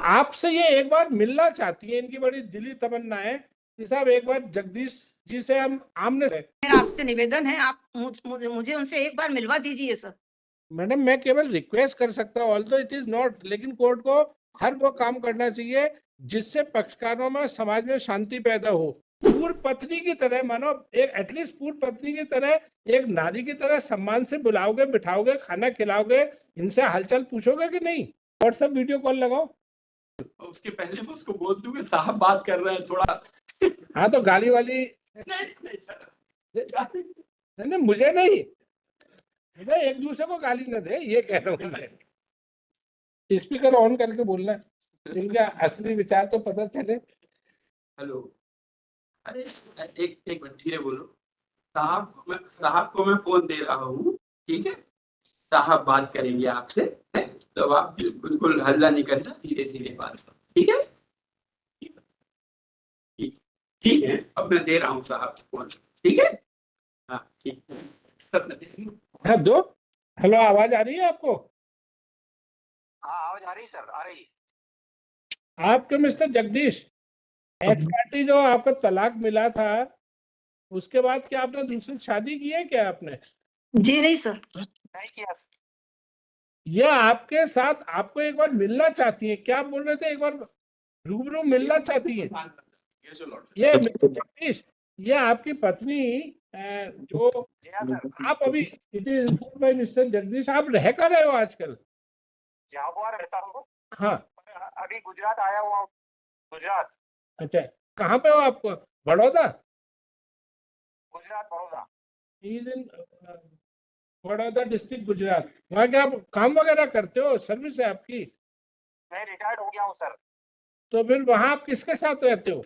आपसे ये एक बार मिलना चाहती है, इनकी बड़ी दिली तमन्ना है कि साहब एक बार जगदीश जी से हम आमने से। मेरा आपसे निवेदन है, आप मुझे उनसे एक बार मिलवा दीजिए सर। मैडम मैं केवल रिक्वेस्ट कर सकता हूँ, ऑल्दो इट इज नॉट, लेकिन कोर्ट को हर वो काम करना चाहिए जिससे पक्षकारों में समाज में शांति पैदा हो। पूर्व पत्नी की तरह मानो, एक एटलीस्ट पूर्व पत्नी की तरह, एक नारी की तरह सम्मान से बुलाओगे, बिठाओगे, खाना खिलाओगे, इनसे हालचाल पूछोगे कि नहीं? व्हाट्सएप वीडियो कॉल लगाओ। उसके पहले मैं उसको बोल दूं कि साहब बात कर रहे हैं थोड़ा। हाँ तो गाली वाली नहीं, मुझे नहीं, मुझे एक दूसरे को गाली न दे, ये कह रहा हूँ मैं। स्पीकर ऑन करके बोलना, इनका असली विचार तो पता चले। हेलो, अरे एक मिनट धीरे बोलो। साहब को मैं फोन दे रहा हूँ, ठीक है? साहब बात करेंगे आपसे, तो आप बिल्कुल हल्ला नहीं करना, धीरे धीरे बात करो, ठीक है? ठीक है, अब मैं दे रहा हूँ साहब को फोन, ठीक है? हाँ ठीक है। हाँ दो। हेलो, आवाज आ रही है आपको? हाँ आवाज आ रही सर, आ रही। आपके मिस्टर जगदीश, एक्स पार्टी जो आपको तलाक मिला था, उसके बाद क्या आपने दूसरी शादी की है क्या आपने? जी नहीं सर। नहीं किया सर। ये आपके साथ आपको एक बार मिलना चाहती है, क्या बोल रहे थे, एक बार रूबरू मिलना चाहती है ये मिस्टर जगदीश। ये आपकी पत्नी जो आप अभी, it is informed by mister Jagdish, आप रह कर रहे हो आजकल? झाबुआ रहता हूँ। हाँ। अभी गुजरात आया हुआ हूँ। गुजरात। अच्छा, कहाँ पे हो आपको? बड़ौदा? गुजरात बड़ौदा। बड़ौदा डिस्ट्रिक्ट गुजरात। वहाँ क्या आप काम वगैरह करते हो, सर्विस है आपकी? मैं रिटायर्ड हो गया हूँ सर। तो फिर वहाँ आप किसके साथ रहते हो?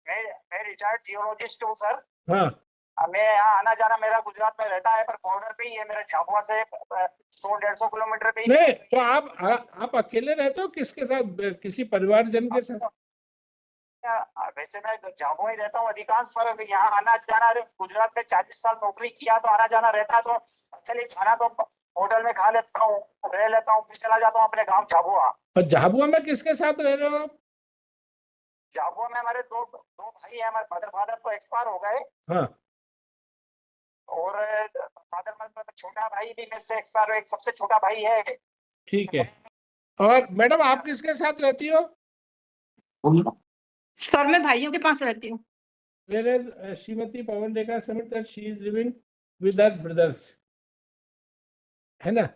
मैं रिटायर्ड जियोलॉजिस्ट हूँ सर। हाँ। मैं यहाँ आना जाना मेरा गुजरात में रहता है, पर बॉर्डर पे ही है मेरा, झाबुआ से 100-150 किलोमीटर पे ही। नहीं तो आप अकेले रहते हो, किसके साथ, किसी परिवारजन के साथ? वैसे मैं झाबुआ ही रहता हूँ अधिकांश, पर यहाँ आना जाना, गुजरात में 40 साल नौकरी किया तो आना जाना रहता है, तो चलिए खाना तो होटल में खा लेता हूँ, रह लेता हूँ, फिर चला जाता हूँ अपने गाँव झाबुआ। और झाबुआ में किसके साथ रह रहे हो आप? झाबुआ में हमारे दो भाई है, हमारे फादर तो एक्सपायर हो गए। हाँ। और फादर मतलब छोटा भाई भी मेरे से एक्सपायर, एक सबसे छोटा भाई है। ठीक है। और मैडम आप किसके साथ रहती हो? सर मैं भाइयों के पास रहती हूँ। मेरे Shrimati Pawan Rekha submit that she is living with her brothers, है ना?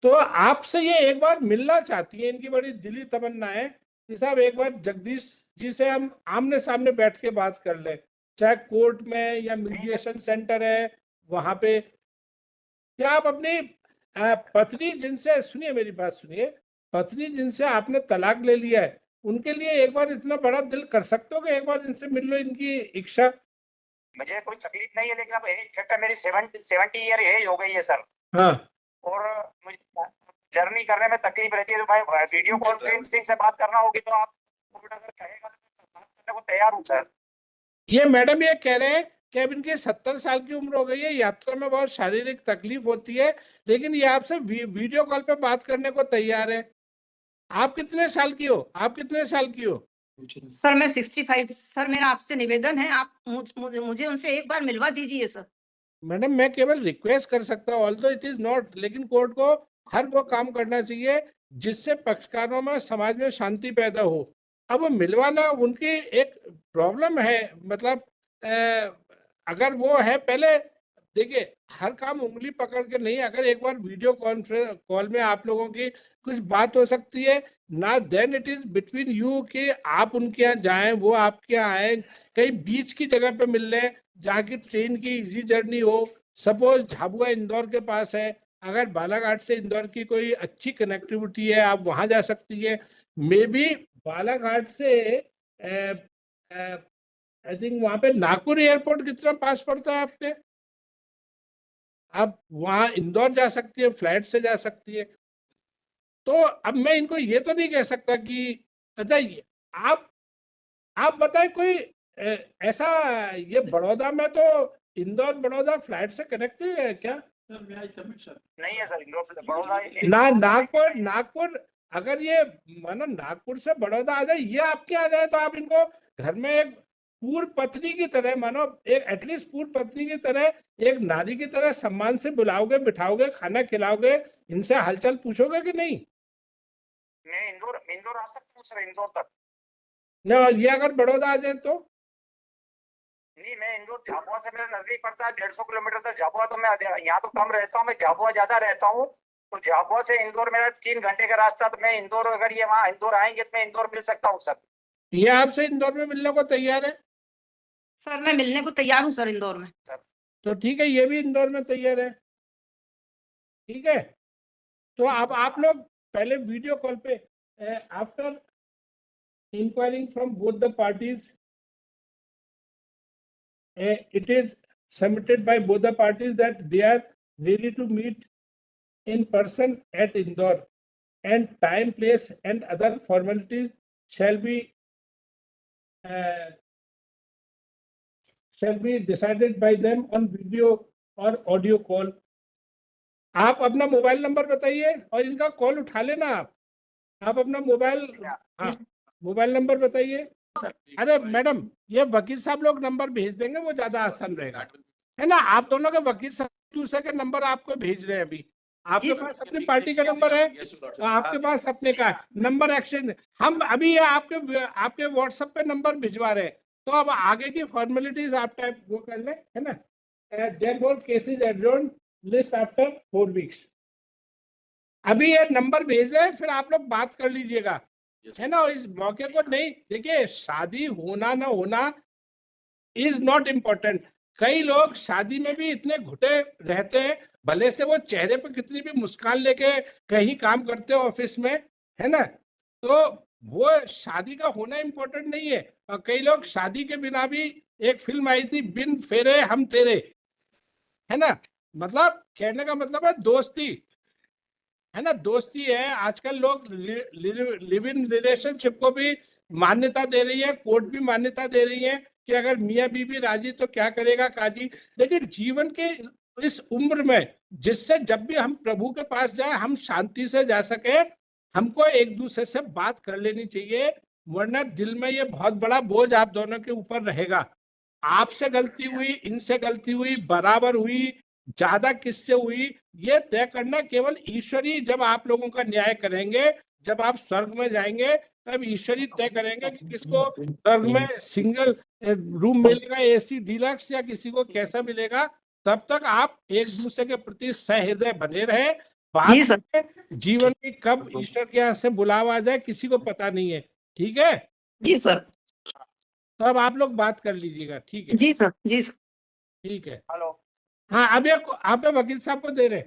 तो आपसे ये एक बार मिलना चाहती है, इनकी बड़ी दिली तमन्ना है कि साहब एक बार जगदीश जी से हम आमने सामने बैठ के बात कर ले, चाहे कोर्ट में या मीडिएशन सेंटर है वहां पे। क्या आप अपनी पत्नी जिनसे, सुनिए मेरी बात सुनिए, पत्नी जिनसे आपने तलाक ले लिया है, उनके लिए एक बार इतना बड़ा दिल कर सकते हो कि एक बार इनसे मिल लो, इनकी इच्छा? मुझे कोई तकलीफ नहीं है, लेकिन अब एज फैक्टर मेरी 70 ईयर एज हो गई है सर। हाँ। और मुझे जर्नी करने में तकलीफ रहती है, तो भाई वीडियो कॉन्फ्रेंसिंग से बात करना होगी तो आप अगर कहेगा तो बात करने को तैयार हूँ सर। ये मैडम ये कह रहे हैं कि अब इनकी 70 साल की उम्र हो गई है, यात्रा में बहुत शारीरिक तकलीफ होती है, लेकिन ये आपसे वीडियो कॉल पे बात करने को तैयार है। आप कितने साल की हो? आप कितने साल की हो? सर मैं 65। सर मेरा आपसे निवेदन है, आप मुझे उनसे एक बार मिलवा दीजिए सर। मैडम मैं केवल रिक्वेस्ट कर सकता हूँ, ऑल्दो इट इज नॉट, लेकिन कोर्ट को हर वो काम करना चाहिए जिससे पक्षकारों में समाज में शांति पैदा हो। अब वो मिलवाना उनकी एक प्रॉब्लम है, मतलब अगर वो है, पहले देखिए हर काम उंगली पकड़ के नहीं, अगर एक बार वीडियो कॉन्फ्रेंस कॉल में आप लोगों की कुछ बात हो सकती है ना, then it is between you कि आप उनके यहाँ जाएं, वो आपके यहाँ आए, कहीं बीच की जगह पे मिल लें जहाँ की ट्रेन की इजी जर्नी हो। सपोज झाबुआ इंदौर के पास है, अगर बालाघाट से इंदौर की कोई अच्छी कनेक्टिविटी है, आप वहां जा सकती है। मे बी बालाघाट से आई थिंक वहां पे नागपुर एयरपोर्ट कितना पास पड़ता है आपके? आप वहां इंदौर जा सकती है, फ्लाइट से जा सकती है। तो अब मैं इनको ये तो नहीं कह सकता कि, अच्छा आप बताएं कोई ऐसा, ये बड़ौदा में तो इंदौर बड़ौदा फ्लाइट से कनेक्ट है क्या? नहीं है सर, इंदौर बड़ौदा ना नागपुर, नागपुर अगर ये मानो नागपुर से बड़ौदा आ जाए, ये आपके आ जाए, तो आप इनको घर में एक पूर्व पत्नी की तरह, मानो एक एटलीस्ट पूर्व पत्नी की तरह, एक नारी की तरह सम्मान से बुलाओगे, बिठाओगे, खाना खिलाओगे, इनसे हालचाल पूछोगे कि नहीं? मैं इंदौर आ सकता हूँ सर, इंदौर तक। न, और ये अगर बड़ौदा आ जाए तो? नहीं, मैं इंदौर झाबुआ से मेरा नजदीक पड़ता है, 150 किलोमीटर से झाबुआ। तो मैं यहाँ तो कम रहता हूँ, मैं झाबुआ ज्यादा रहता हूँ। तो झाबुआ से इंदौर मेरा 3 घंटे का रास्ता। तो मैं इंदौर, अगर ये वहाँ इंदौर आएंगे तो मैं इंदौर मिल सकता हूँ सर? ये आपसे इंदौर में मिलने को तैयार है? सर मैं मिलने को तैयार हूँ सर इंदौर में। तो ठीक है, ये भी इंदौर में तैयार है, ठीक है। तो अब आप लोग पहले वीडियो कॉल पे, after enquiring from both the parties, it is submitted by both the parties that they are ready to meet in person at Indore, and time, place and other formalities shall be decided by them on video or audio call. आप अपना mobile number बताइए और इनका call उठा लेना। आप अपना mobile, हाँ, मोबाइल नंबर बताइए। अरे मैडम, ये वकील साहब लोग नंबर भेज देंगे, वो ज्यादा आसान रहेगा, है ना। आप दोनों के वकील साहब दूसरे के नंबर आपको भेज रहे हैं अभी। आपके पास अपनी पार्टी का नंबर है, आपके पास अपने का नंबर एक्सचेंज। हम अभी ये आपके व्हाट्सएप पे नंबर भिजवा रहे हैं, तो अब आगे की फॉर्मेलिटीज आप टाइप वो कर ले, है ना। Therefore case is adjourned, list after 4 weeks. अभी ये नंबर भेज रहे हैं, फिर आप लोग बात कर लीजिएगा, है ना। इस मौके को नहीं, देखिए, शादी होना ना होना इज नॉट इम्पोर्टेंट। कई लोग शादी में भी इतने घुटे रहते हैं, भले से वो चेहरे पे कितनी भी मुस्कान लेके कहीं काम करते हो ऑफिस में, है ना। तो वो शादी का होना इम्पोर्टेंट नहीं है। और कई लोग शादी के बिना भी, एक फिल्म आई थी बिन फेरे हम तेरे, है ना, मतलब कहने का मतलब है दोस्ती, है ना, दोस्ती है। आजकल लोग लिव इन रिलेशनशिप को भी मान्यता दे रही है, कोर्ट भी मान्यता दे रही है कि अगर मियाँ बीवी राजी तो क्या करेगा काजी। लेकिन जीवन के इस उम्र में, जिससे जब भी हम प्रभु के पास जाए हम शांति से जा सके, हमको एक दूसरे से बात कर लेनी चाहिए, वरना दिल में ये बहुत बड़ा बोझ आप दोनों के ऊपर रहेगा। आपसे गलती हुई, इनसे गलती हुई, बराबर हुई, ज्यादा किससे हुई, ये तय करना केवल ईश्वर ही, जब आप लोगों का न्याय करेंगे, जब आप स्वर्ग में जाएंगे, तब ईश्वर ही तय करेंगे कि किसको स्वर्ग में सिंगल रूम मिलेगा, एसी डीलक्स, या किसी को कैसा मिलेगा। तब तक आप एक दूसरे के प्रति सहृदय बने रहे। जी सर। जीवन की कब ईश्वर के यहाँ से बुलावा आ जाए किसी को पता नहीं है, ठीक है। जी सर। तो अब आप लोग बात कर लीजिएगा, ठीक है। जी सर। जी सर। ठीक है। हेलो। हाँ, अब ये आप वकील साहब को दे रहे,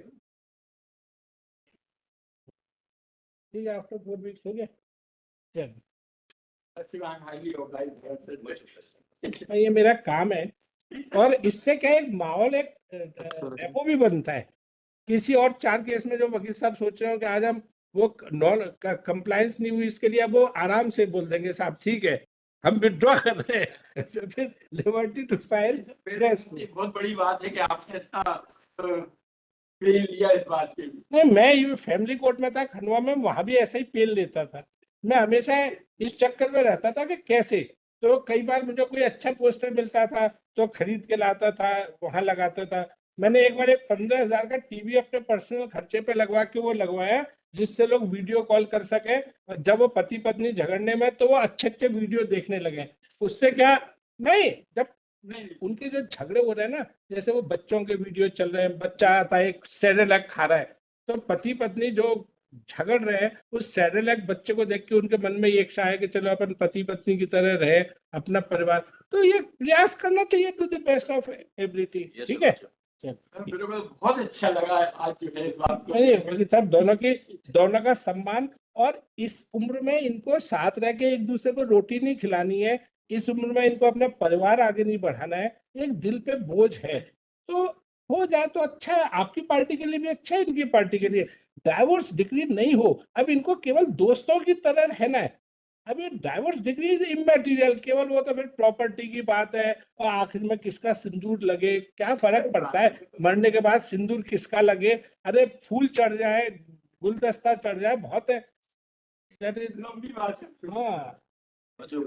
ठीक है। आफ्टर 4 वीक्स हो गया, चलिए। ये मेरा काम है, और इससे क्या एक माहौल, एक रेपो भी बनता है। किसी और 4 केस में जो वकील साहब सोच रहे हो कि आज हम वो नॉन कंप्लायंस नहीं हुई, इसके लिए अब वो आराम से बोल देंगे साहब ठीक है हम विड्रॉ कर रहे हैं। तो फिर लिबर्टी टू फाइल। बहुत बड़ी बात है कि आपने इतना पेन लिया इस बात के लिए। नहीं, मैं ये फैमिली कोर्ट में था खंडवा में, वहां भी ऐसा ही पेल लेता था। मैं हमेशा इस चक्कर में रहता था कि कैसे, तो कई बार मुझे कोई अच्छा पोस्टर मिलता था तो खरीद के लाता था, वहां लगाता था। मैंने एक बार एक 15,000 का टीवी अपने पर्सनल खर्चे पे लगवा के वो लगवाया, जिससे लोग वीडियो कॉल कर सके। जब वो पति पत्नी झगड़ने में, तो वो अच्छे अच्छे वीडियो देखने लगे। उससे क्या, नहीं, जब उनके जो झगड़े हो रहे हैं ना, जैसे वो बच्चों के वीडियो चल रहे हैं, बच्चा आता है सेरेलैक खा रहा है, तो पति पत्नी जो झगड़ रहे हैं, उस सेरेलैक बच्चे को देख के उनके मन में ये इच्छा है कि चलो अपन पति पत्नी की तरह रहे, अपना परिवार। तो ये प्रयास करना चाहिए to the best of ability, ठीक है। मेरे को बहुत अच्छा लगा आज जो है इस बात को। सब दोनों का सम्मान, और इस उम्र में इनको साथ रह के एक दूसरे को रोटी नहीं खिलानी है, इस उम्र में इनको अपना परिवार आगे नहीं बढ़ाना है, एक दिल पे बोझ है, तो हो जाए तो अच्छा है, आपकी पार्टी के लिए भी अच्छा है, इनकी पार्टी के लिए। डाइवोर्स डिग्री नहीं हो, अब इनको केवल दोस्तों की तरह रहना है। अब ये डाइवोर्स डिग्री इज इमैटेरियल, केवल वो तो फिर प्रॉपर्टी की बात है, और आखिर में किसका सिंदूर लगे, क्या फर्क पड़ता है, मरने के बाद सिंदूर किसका लगे, अरे फूल चढ़ जाए, गुलदस्ता चढ़ जाए, बहुत है। that is लंबी बात है हाँ जो